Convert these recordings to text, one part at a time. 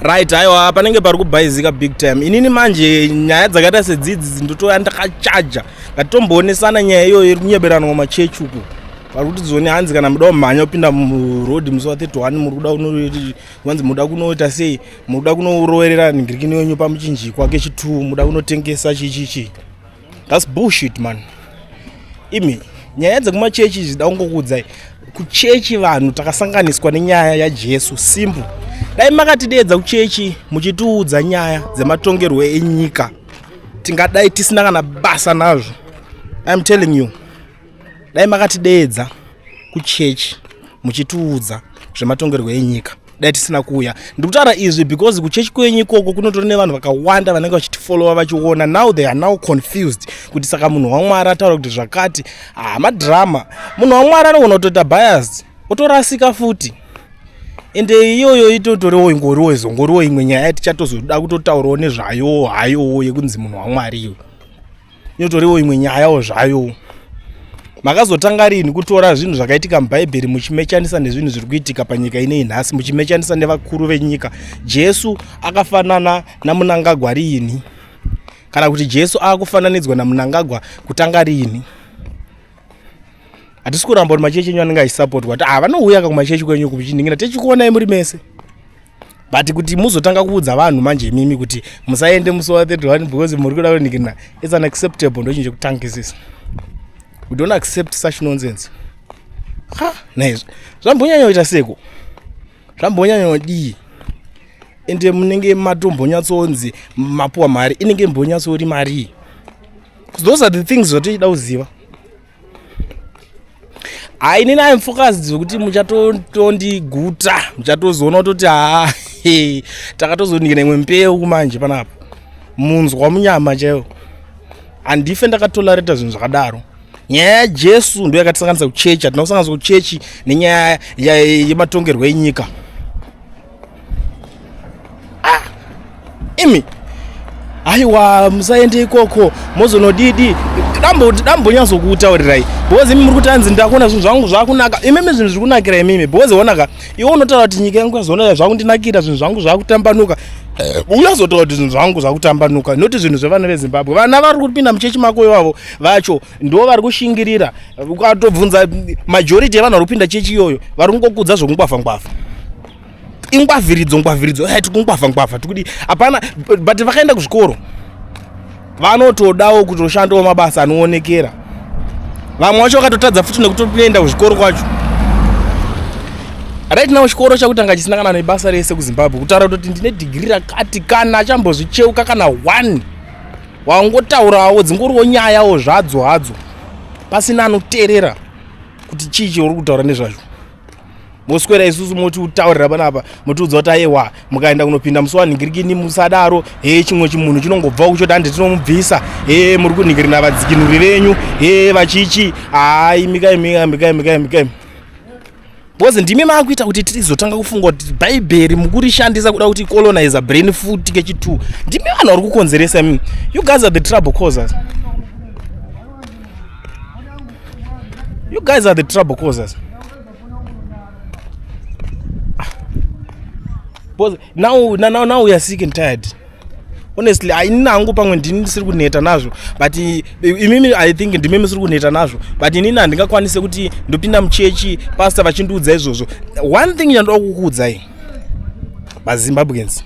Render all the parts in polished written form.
right aiwa panenge pari kubhaizika big time. Inini manje nyaya dzakaita sedzidzi ndotoya ndakachaja ngatitomboonesa nyaya iyoyo iri kunyeberana mumachechi uku pari kuti dzone hanzi kana muda kumhanya upinda murodhi musi wa31 muri kuda kunzi muda kunoita sei, muri kuda kunoroverera ningirikini yenyu pamuchinjikwa kechi2 muda kunotengesa chichichi. That's bullshit man. Imi nyaya dzekumachechi zvida kungokuudzai kuchechi vanhu takasanganiswa nenyaya yaJesu simple. Dai makatideedza kuchechi muchitiudza nyaya dzematongerwo enyika tingadai tisina kana basa nazvo. I'm telling you, dai makatideedza kuchechi muchitiudza zvematongerwo enyika dai tisina kuuya. Ndikutaura izvi because kuchechi kwenyika uko kunotori nevanhu vakawanda vanenge vachitifollowa vachiona. Now they are now confused kuti saka munhu waMwari ataura kuti zvakati madrama. Munhu waMwari anogona kutoita biased otorasika futi. Ende iyoyo itotoriwo ingoriwo imwe nyaya tichatozoda kutotaurawo nezvayo hayo yekunzi munhu waMwari iyo. Inotoriwo imwe nyayawo zvayo. Makazotanga rini kutora zvinhu zvakaitika mubhaibheri muchimechanisa nezvinhu zviri kuitika panyika ine nhasi, muchimechanisa nevakuru venyika? Jesu akafanana naMnangagwa rini? Kana kuti Jesu akufananidzwa naMnangagwa kutanga rini? Hatisi kuramba kuti machechi enyu anenge achisapotwa kuti vanouya kumachechi kwenyu kuchiningina tichikuonai muri mese. But kuti muzotanga kuudza vanhu manje mimi kuti musaende musi wa31 because muri kuda kuningina, it's unacceptable. Ndochinje kutangisisa. We don't accept such nonsense. Naizvo zvambonyanya kuita seko, zvambonyanya kudii, ende munenge matombonyatsonzi mapuwa mari inenge mbonyatsori mari. Those are the things zvatinoda kuziva. Inini I'm focused kuti muchatondigutsa, muchatozoona kuti takatozoningira imwe mbeu kumanje panapo munzwa munyama chaiwo. Handife ndakatolereta zvinhu zvakadaro. Nyaya yaJesu ndo yakatisanganisa kuchechi, hatina kusanganisa kuchechi nenyaya yematongerwo enyika. Imi aiwa musaende ikoko mozonodidi dambonyazokutaurirai because imi muri kuti hanzi ndakuona zvinhu zvangu zvakunaka. Imimi zvinhu zviri kunakira imimi because onaka iwe unotaura kuti nyika yangu yazoona zvakundinakira, zvinhu zvangu zvakutambanuka. Uyazotaura kuti zvinhu zvangu zvakutambanuka noti zvinhu zvevana veZimbabwe. Vana vari kupinda muchechi mako iwavo vacho ndo vari kushingirira. Ukatobvunza majority yevanhu vari kupinda chechi iyoyo vari kungokudza zvokungwavha-ngwavha. Ingwavhiridzo tikungwavha-ngwavha tikudi hapana. But vakaenda kuzvikoro vanotodawo kutoshandawo mabasa anoonekera. Vamwe vacho vakatotadza futi nekutoenda kuzvikoro kwacho. Right now chikoro chakutanga chisina kana nebasa rese kuZimbabwe kutaura kuti ndine degree rakati kana achambozvicheuka kana 1 wangotaurawo dzingoriwo nyayawo zvadzo hadzo pasina anoteerera kuti chichi uri kutaura nezvacho. Moswera isusu moti utaurira panapa mutiudza kuti aiwa mukaenda kunopinda musi waningirikini musadaro chimwe chimunhu chinongobva kucho kuti tinomubvisa muri kuningirina vadzikinuri venyu vachichi mikai. Because ndimi makuita kuti tizotanga kufunga kuti bhaibheri mukurishandisa kuda kuti colonize brain food kechi2. Ndimi vanhu vari kukonzeresa mimi. You guys are the trouble causers. You guys are the trouble causers. Because now we are sick and tired. Honestly, inangu pamwe ndini siri kuneta nazvo, but imimi I think ndimimi siri kuneta nazvo, but inini handingakwanise kuti ndopinda muchechi pastor vachindiudza izvozvo. One thing yandoda kukuudzai vaZimbabweans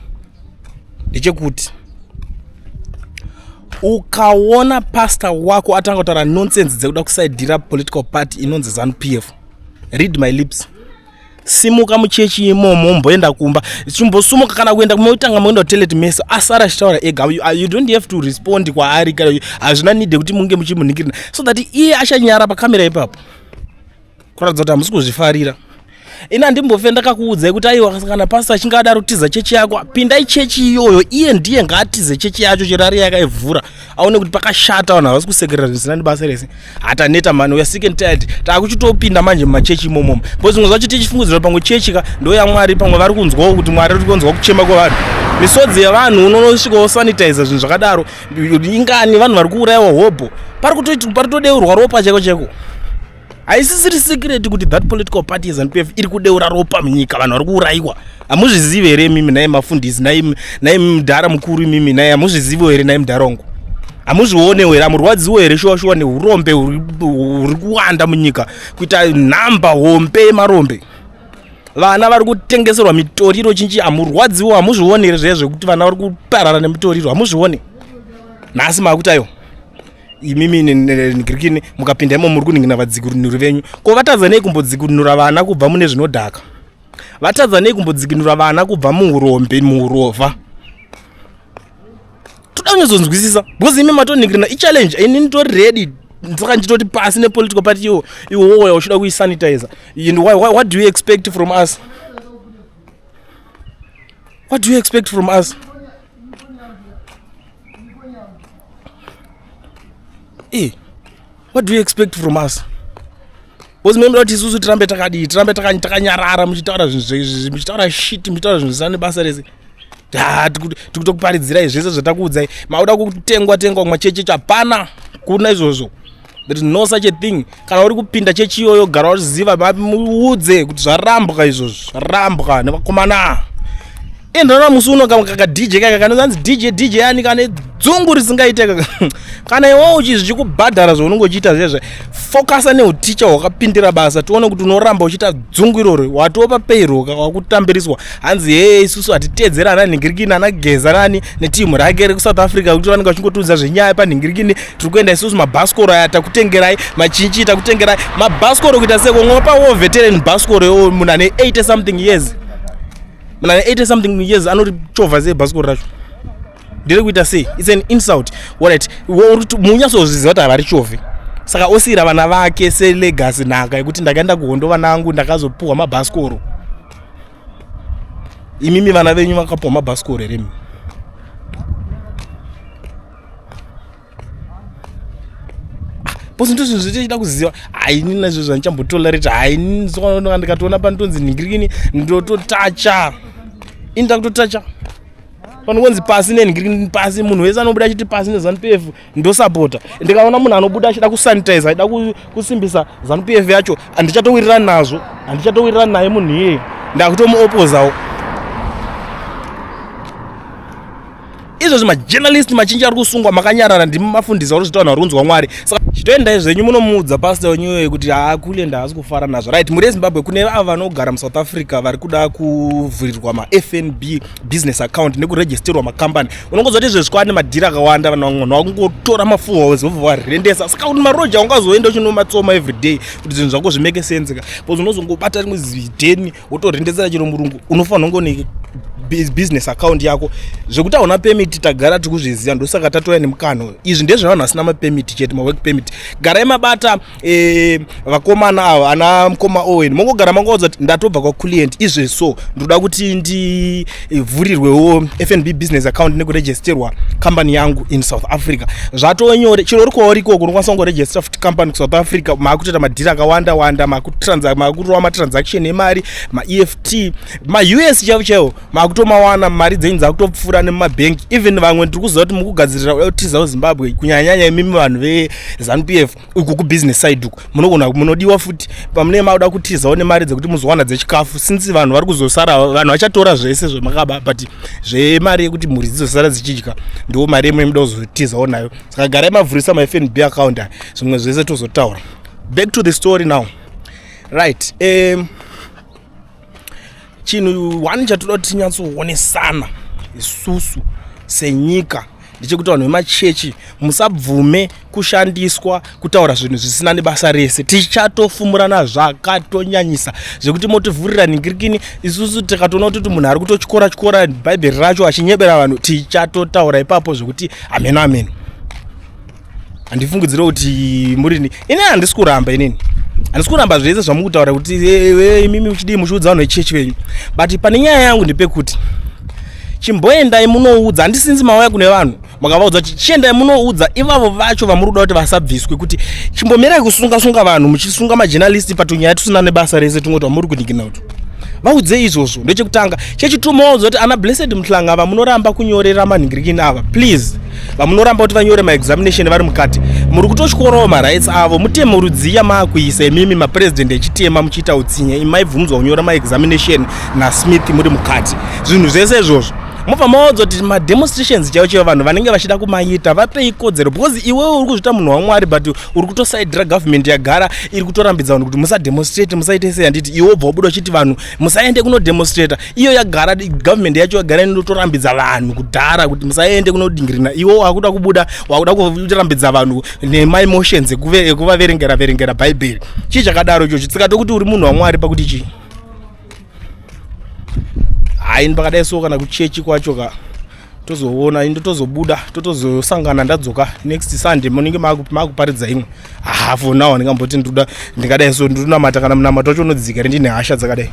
ndechekuti ukaona pastor wako atanga kutaura nonsense dzekuda kusaidhira political party inonzi ZANU-PF, read my lips. Simuka muchechi imomo mboenda kumba chimbosumuka kana kuenda kumotanga moenda kuteleti mesa asara achitaura ega. You don't have to respond kwaari kana hazvina need kuti munge muchimunikirina so that iye achanyara pakamera ipapo kuratidza kuti hamusi kuzvifarira. Ina ndimbofe ndakakuudzai kuti aiwa kana pastor achingadaro kutiza chechi yako pindai chechi iyoyo, iye ndiye ngaatize chechi yacho chirari yakaivhura aone kuti pakashata vanhu havasi kusekerera zvisina nebasa rese. Hataneta man, we are sick and tired. Takuchitopinda manje mumachechi imomo because zvimwe zvacho tichifungudzira pamwe chechi ndo yaMwari, pamwe vari kunzwawo kuti Mwari uri kunzwa kuchema kwevanhu. Misodzi yevanhu unonosvikawo sanitizer zvinhu zvakadaro. Ingani vanhu vari kuurayiwa hobho, pari kutodeurwa ropa cheko. haisisiri secret kuti that political party yeZANU-PF iri kudeura ropa munyika, vanhu vari kuurayiwa. Hamuzvizivi here imimi naye mafundisi, naye mudhara mukuru imimi naye hamuzvizivi here naye mudhara wangu? Hamuzvionewo here, hamurwadziwo here shuwa neurombe huri kuwanda munyika, kuita nhamba hombe yemarombe. Vana vari kutengeserwa mitoriro chinji, hamurwadziwo, hamuzvioni here zviye zvekuti vana vari kuparara nemitoriro, hamuzvioni? Nhasi maakutayo imimi negirikini mukapinda imo muri kuningina vadzikinuri venyu. Ko vatadza nei kumbodzikinura vana kubva mune zvinodhaka? Vatadza nei kumbodzikinura vana kubva muurombe, muurova? Toda kunyazonzwisisa because imi matoningirina ichallenge, ini nditori ready. Saka nditoti pasi nepolitical party iwo uchoda kuisanitizer. And what do you expect from us? What do you expect from us? What do you expect from us? Because member kuti isusu tirambe takanyarara muchitaura shit, muchitaura zvinhu zvisina nebasa rese. Tikutokuparidzirai zvese zvatakuudzai. Mauda kutengwa kumachechi hapana, kuna izvozvo. There is no such a thing. Kana uri kupinda chechi iyoyo gara uchiziva, muudze kuti zvarambwa izvozvo, zvarambwa nevakomana. Endana musi uno kaka DJ kaka kanozanzi DJ yani kane dzungu risingaiteka. Kana iwewe uchizvikubhadhara zvaunongochiita zvezve, focusa neuticha hwakapindira basa, tione kuti unoramba uchiita dzungu iroro. Watopa payroll wakutambiriswa. Hanzi isusu atitedzera ana Ningirikini, ana Geza nani netimu rake reku South Africa kuti vanenge vachingotudza zvenyaya paNingirikini. Tiri kuenda isusu mabhasikoro aya takutengerai, machinchi takutengerai, mabhasikoro kuita seko ngopa wo veteran bhasikoro munhu ane 80 something years. Muna 80 something years anoti chovha sei bhasikoro racho. Ndiri kuita sei? It's an insult. What? Munyasozviziva kuti havari chovhe. Saka osira vana vake selegacy nhaka yekuti ndakaenda kuhondo vana vangu ndakazopuhwa mabhasikoro. Imimi vana venyu vakapuhwa mabhasikoro here? Posi ndizvo zvichida kuziva. Haini nazvo zvandichambotolereta. Haini ndikatoona panotonzi Ningirikini ndototacha. Ini ndakutotacha. Panonzi pasi neNingirikini pasi, munhu wese anobuda achiti pasi neZANU-PF ndosapota. Ndikaona munhu anobuda achida kusanitizer, achida kusimbisa ZANU-PF yacho, handichatowirira nazvo, handichatowirira naye munhu iye. Ndakutomuopozawo. Izvozvo majournalist machinji ari kusungwa makanyarara ndimi mafundisi vari zvitaura runzwa Mwari. Saka chitoendai zvenyu munomuudza pastor wenyu kuti kule ndaasi kufara nazvo. Right, muri eZimbabwe kune ava vanogara muSouth Africa vari kuda kuvhurirwa maFNB business account nekuregisterwa makambani. Unongoziva kuti zvezvikwa nemadhiri akawanda, vanhu vakungotora mafuhauzi varendesa. Saka kuti maroja ungazoenda uchinomatsoma everyday kuti zvinhu zvako zvimeke sense. Because unozongobata rimwe zvidheni wotorendesera chiro murungu. Unofanira kunge business account yako zvekuti hauna permit tagara tikuzviziva, ndosaka tatoya nemukano. Izvi ndezvavanhu vasina mapermit chete, mawork permit. Garai mabata vakomana ava ana mukoma Owen, mongogara mangoudza kuti ndatobva kwaClient izve so ndoda kuti ndivhurirwewo FNB business account nekuregisterwa company yangu in South Africa. Zvatonyore chiro uri kwauri ikoko unokwanisa kungoregister futi company kuSouth Africa, makutoita madhiri akawanda wanda, makutorwa matransaction emari, maEFT, maUS chaivo makutomawana mari dzenyu dzakutopfuura nemumabhengi. Even vamwe ndiri kuziva kuti mukugadzirira utizawo Zimbabwe kunyanyanya imimi vanhu veZANU-PF uku kubusiness side uku munogona munodiwa futi pamune mauda kutizawo nemari dzekuti muzowana dzechikafu, since vanhu vari kuzosara, vanhu vachatora zvese zvemakaba but zvemari yekuti mhuri dzizosara dzichidya ndiwo mari yemwe muda kuzotizawo nayo. Saka garai mavhurisa maFNB account, zvimwe zvese tozotaura. Back to the story now. Right, chinhu wani chatoda kuti tinyatsoonesa isusu senyika ndechekuti vanhu vemachechi musabvume kushandiswa kutaura zvinhu zvisina nebasa rese. Tichatofumurana zvakatonyanyisa zvekuti motivhurira Ningirikini, isusu tikatoona kuti munhu ari kutochikora bhaibheri racho achinyebera vanhu, tichatotaura ipapo zvekuti amen amen. Handifungidzire kuti murini. Ini handisi kuramba, handisi kuramba zvese zvamukutaura kuti imimi muchidii muchiudza vanhu vechechi venyu, but pane nyaya yangu ndepekuti chimboendai munoudza, handisinzi mauya kune vanhu makavaudza kuti chiendai munoudza ivavo vacho vamuri kuda kuti vasabviswe, kuti chimbomerai kusunga vanhu muchisunga majournalist patunyaya tusina nebasa rese tungoti vamuri kuningina kuti vaudze izvozvo. Ndechekutanga chechitumaudza kuti ana Blessed Mhlanga ava munoramba kunyorera maNingirikini ava, please, vamunoramba kuti vanyore maexamination vari mukati, muri kutotyorawo marights avo. Mutemurudziya maakuisa imimi mapresident echitema muchiita utsinye, imaibvunzwa kunyora maexamination naSmith muri mukati. Zvinhu zvese izvozvo mobva maodzwa kuti mademonstrations chaiwo vanhu vanenge vachida kumaita vapei kodzero, because iwewe uri kuzvita munhu waMwari but uri kutosaidira government yagara iri kutorambidza vanhu kuti musademonstrate, musaite sei. Handiti iwe ubva wabuda uchiti vanhu musaende kunodemonstrata. Iyo yagara government yacho yagara inotorambidza vanhu kudhara kuti musaende kunodingirina. Iwe wakuda kubuda wakuda kurambidza vanhu nemaemotions ekuvaverengera bhaibheri. Chii chakadaro ichocho? Tsika tokuti uri munhu waMwari pakuti chii? Hayi pakadai so kana kuchechi kwacho ka tozoona indo tozobuda totozosangana ndadzoka next Sunday munenge makuparidza imwe. For now ndingamboti ndikadai so ndinamata kana munamato wacho unodzika ndine hasha dzakadai.